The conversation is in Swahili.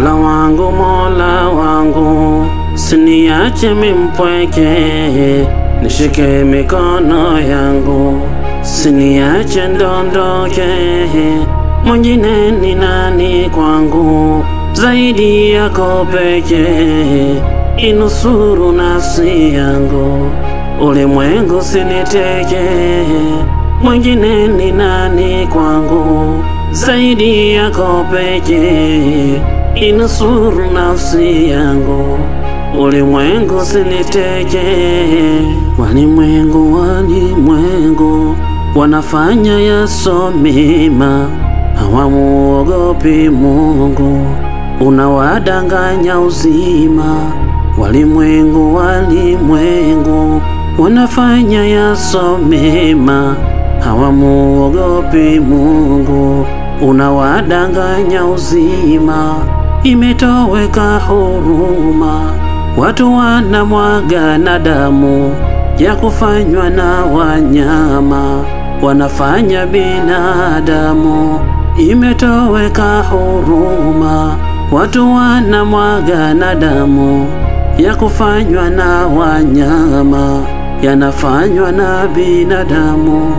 Mola wangu, siniache mimpweke, nishike mikono yangu, siniache ndondoke. Mwingine ni nani kwangu zaidi yako pekee? Inusuru nafsi yangu, ulimwengu siniteke. Mwingine ni nani kwangu zaidi yako pekee? Inusuru nafsi yangu, ulimwengu siniteke. Walimwengu wanafanya yaso mema, hawamuogopi Mungu, unawadanganya uzima. Walimwengu wanafanya yaso mema, hawamuogopi Mungu, unawadanganya uzima. Imetoweka huruma, watu wanamwaga na damu ya kufanywa na wanyama, wanafanya binadamu. Imetoweka huruma, watu wanamwaga na damu ya kufanywa na wanyama, yanafanywa na binadamu.